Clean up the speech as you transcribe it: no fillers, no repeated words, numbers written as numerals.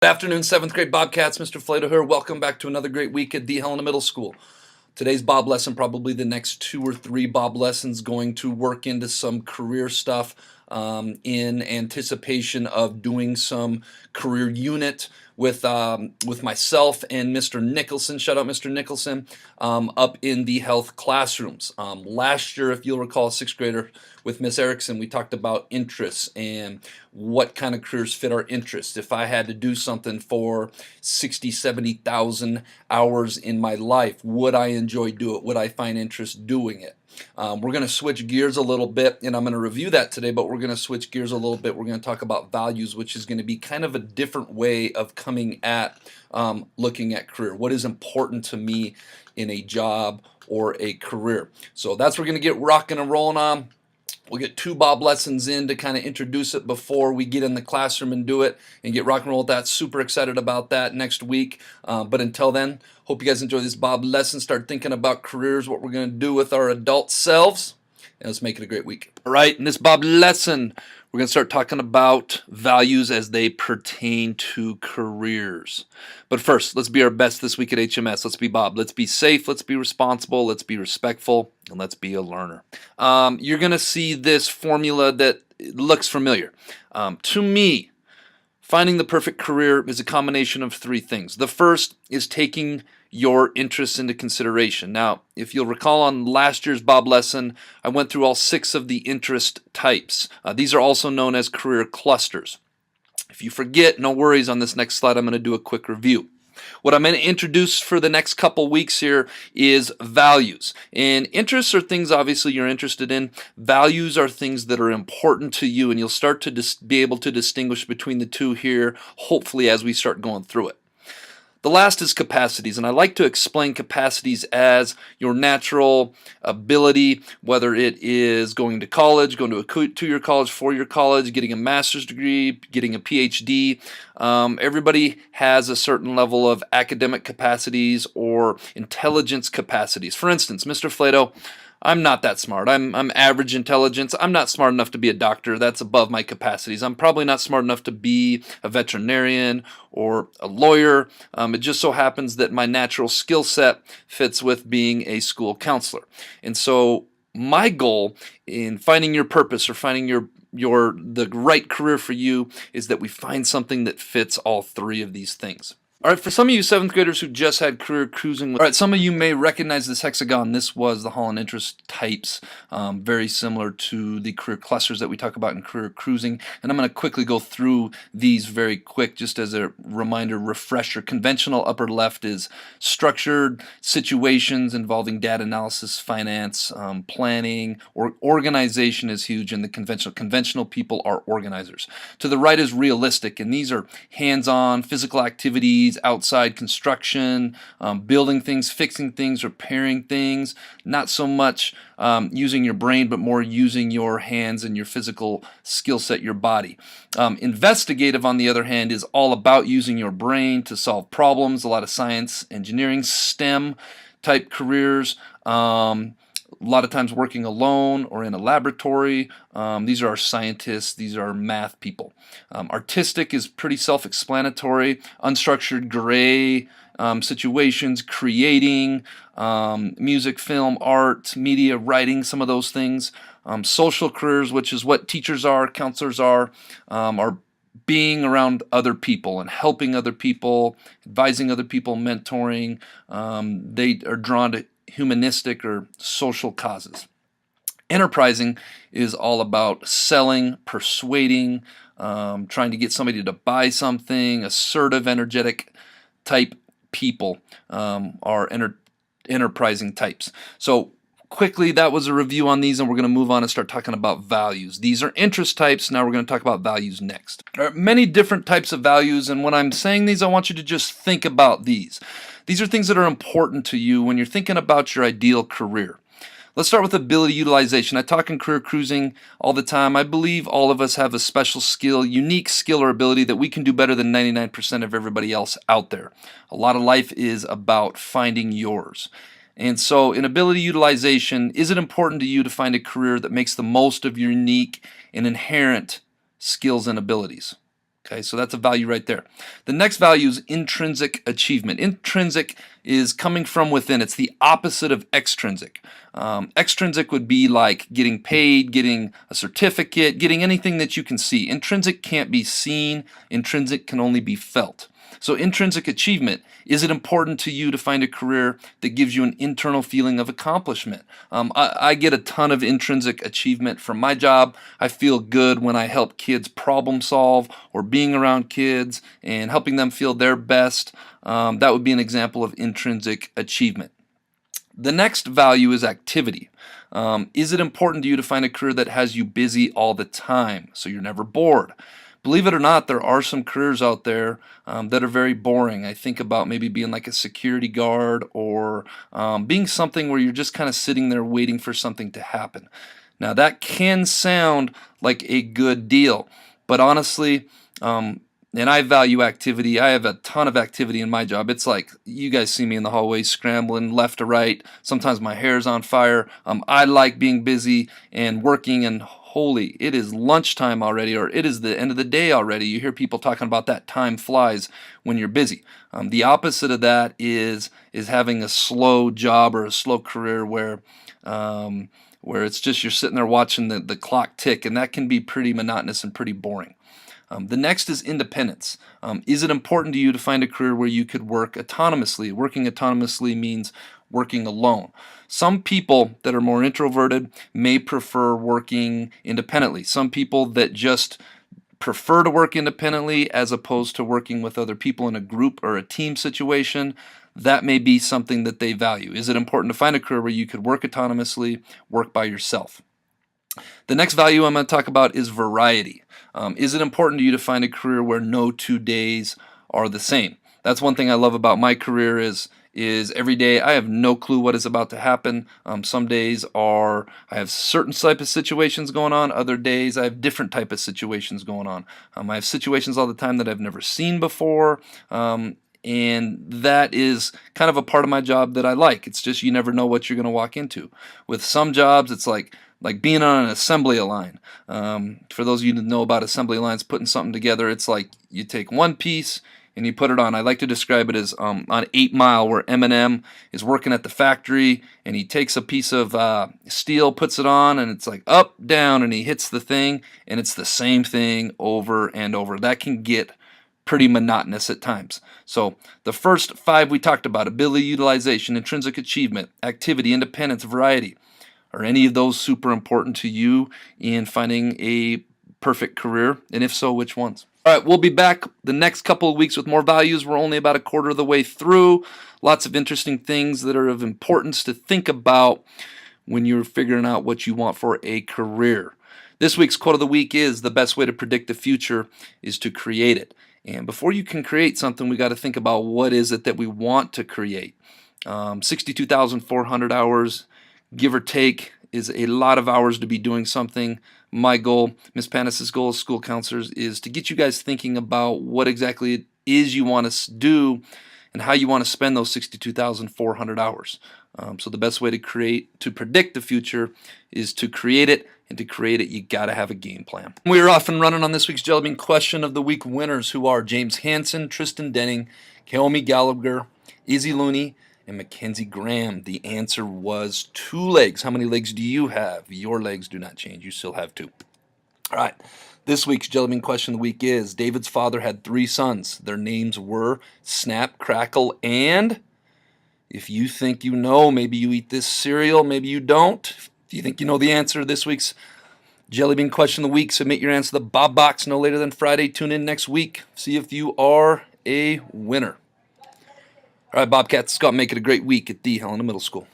Good afternoon, 7th grade Bobcats. Mr. Flato here. Welcome back to another great week at D. Helena Middle School. Today's Bob lesson, probably the next 2 or 3 Bob lessons, going to work into some career stuff in anticipation of doing some career unit with myself and Mr. Nicholson. Shout out Mr. Nicholson up in the health classrooms. Last year, if you'll recall, 6th grader with Miss Erickson, we talked about interests and what kind of careers fit our interests. If I had to do something for 60, 70,000 hours in my life, would I enjoy doing it? Would I find interest doing it? We're going to switch gears a little bit, and I'm going to review that today, but we're going to switch gears a little bit. We're going to talk about values, which is going to be kind of a different way of coming at looking at career. What is important to me in a job or a career? So that's what we're going to get rocking and rolling on. We'll get 2 Bob lessons in to kind of introduce it before we get in the classroom and do it and get rock and roll with that. Super excited about that next week. But until then, hope you guys enjoy this Bob lesson. Start thinking about careers, what we're going to do with our adult selves, and let's make it a great week. All right, in this Bob lesson, we're going to start talking about values as they pertain to careers. But first, let's be our best this week at HMS. Let's be Bob. Let's be safe. Let's be responsible. Let's be respectful. And let's be a learner. You're going to see this formula that looks familiar. To me, finding the perfect career is a combination of 3 things. The first is taking your interests into consideration. Now, if you'll recall on last year's Bob lesson, I went through all 6 of the interest types. These are also known as career clusters. If you forget, no worries. On this next slide, I'm going to do a quick review. What I'm going to introduce for the next couple weeks here is values. And interests are things obviously you're interested in. Values are things that are important to you, and you'll start to be able to distinguish between the 2 here, hopefully, as we start going through it. The last is capacities, and I like to explain capacities as your natural ability, whether it is going to college, going to a 2-year college, 4-year college, getting a master's degree, getting a PhD. Everybody has a certain level of academic capacities or intelligence capacities. For instance, Mr. Flato, I'm not that smart. I'm average intelligence. I'm not smart enough to be a doctor. That's above my capacities. I'm probably not smart enough to be a veterinarian or a lawyer. It just so happens that my natural skill set fits with being a school counselor. And so my goal in finding your purpose or finding the right career for you is that we find something that fits all 3 of these things. All right, for some of you 7th graders who just had career cruising, all right, some of you may recognize this hexagon. This was the Holland interest types, very similar to the career clusters that we talk about in career cruising. And I'm going to quickly go through these very quick, just as a reminder, refresher. Conventional upper left is structured situations involving data analysis, finance, planning, or organization is huge in the conventional. Conventional people are organizers. To the right is realistic, and these are hands-on physical activities, outside construction, building things, fixing things, repairing things, not so much using your brain, but more using your hands and your physical skill set, your body. Investigative, on the other hand, is all about using your brain to solve problems, a lot of science, engineering, STEM type careers. A lot of times working alone or in a laboratory. These are our scientists. These are math people. Artistic is pretty self-explanatory. Unstructured, gray situations, creating, music, film, art, media, writing, some of those things. Social careers, which is what teachers are, counselors are being around other people and helping other people, advising other people, mentoring. They are drawn to humanistic or social causes. Enterprising is all about selling, persuading, trying to get somebody to buy something. Assertive, energetic type people are enterprising types. So quickly, that was a review on these, and we're going to move on and start talking about values. These are interest types. Now we're going to talk about values next. There are many different types of values, and when I'm saying these, I want you to just think about these. These are things that are important to you when you're thinking about your ideal career. Let's start with ability utilization. I talk in career cruising all the time. I believe all of us have a special skill, unique skill or ability that we can do better than 99% of everybody else out there. A lot of life is about finding yours. And so in ability utilization, is it important to you to find a career that makes the most of your unique and inherent skills and abilities? Okay, so that's a value right there. The next value is intrinsic achievement. Intrinsic is coming from within. It's the opposite of extrinsic. Extrinsic would be like getting paid, getting a certificate, getting anything that you can see. Intrinsic can't be seen. Intrinsic can only be felt. So intrinsic achievement, is it important to you to find a career that gives you an internal feeling of accomplishment? I get a ton of intrinsic achievement from my job. I feel good when I help kids problem solve or being around kids and helping them feel their best. That would be an example of intrinsic achievement. The next value is activity. Is it important to you to find a career that has you busy all the time so you're never bored? Believe it or not, there are some careers out there that are very boring. I think about maybe being like a security guard or being something where you're just kind of sitting there waiting for something to happen. Now that can sound like a good deal, but honestly, and I value activity. I have a ton of activity in my job. It's like you guys see me in the hallway scrambling left to right. Sometimes my hair's on fire. I like being busy and working, and holy, it is lunchtime already, or it is the end of the day already. You hear people talking about that time flies when you're busy. The opposite of that is having a slow job or a slow career where it's just you're sitting there watching the clock tick, and that can be pretty monotonous and pretty boring. The next is independence. Is it important to you to find a career where you could work autonomously? Working autonomously means working alone. Some people that are more introverted may prefer working independently. Some people that just prefer to work independently as opposed to working with other people in a group or a team situation, that may be something that they value. Is it important to find a career where you could work autonomously, work by yourself? The next value I'm going to talk about is variety. Is it important to you to find a career where no 2 days are the same? That's one thing I love about my career is every day I have no clue what is about to happen. Some days I have certain type of situations going on. Other days I have different type of situations going on. I have situations all the time that I've never seen before. And that is kind of a part of my job that I like. It's just you never know what you're going to walk into. With some jobs, it's like being on an assembly line. For those of you that know about assembly lines, putting something together, it's like you take one piece and you put it on. I like to describe it as on 8 Mile, where Eminem is working at the factory and he takes a piece of steel, puts it on, and it's like up, down, and he hits the thing, and it's the same thing over and over. That can get pretty monotonous at times. So the first 5 we talked about: ability, utilization, intrinsic achievement, activity, independence, variety. Are any of those super important to you in finding a perfect career? And if so, which ones? All right, we'll be back the next couple of weeks with more values. We're only about a quarter of the way through. Lots of interesting things that are of importance to think about when you're figuring out what you want for a career. This week's quote of the week is: the best way to predict the future is to create it. And before you can create something, we got to think about what is it that we want to create. 62,400 hours, give or take, is a lot of hours to be doing something. My goal, Ms. Panis' goal as school counselors, is to get you guys thinking about what exactly it is you want to do and how you want to spend those 62,400 hours. So the best way to predict the future is to create it, and to create it, you got to have a game plan. We're off and running on this week's Jellybean Question of the Week winners, who are James Hansen, Tristan Denning, Kaomi Gallagher, Izzy Looney, and Mackenzie Graham. The answer was 2 legs. How many legs do you have? Your legs do not change. You still have 2. All right. This week's Jellybean Question of the Week is: David's father had 3 sons. Their names were Snap, Crackle, and... If you think you know, maybe you eat this cereal, maybe you don't. If you think you know the answer to this week's Jellybean Question of the Week, submit your answer to the Bob Box no later than Friday. Tune in next week. See if you are a winner. All right, Bobcats, let's go out and make it a great week at the Helena Middle School.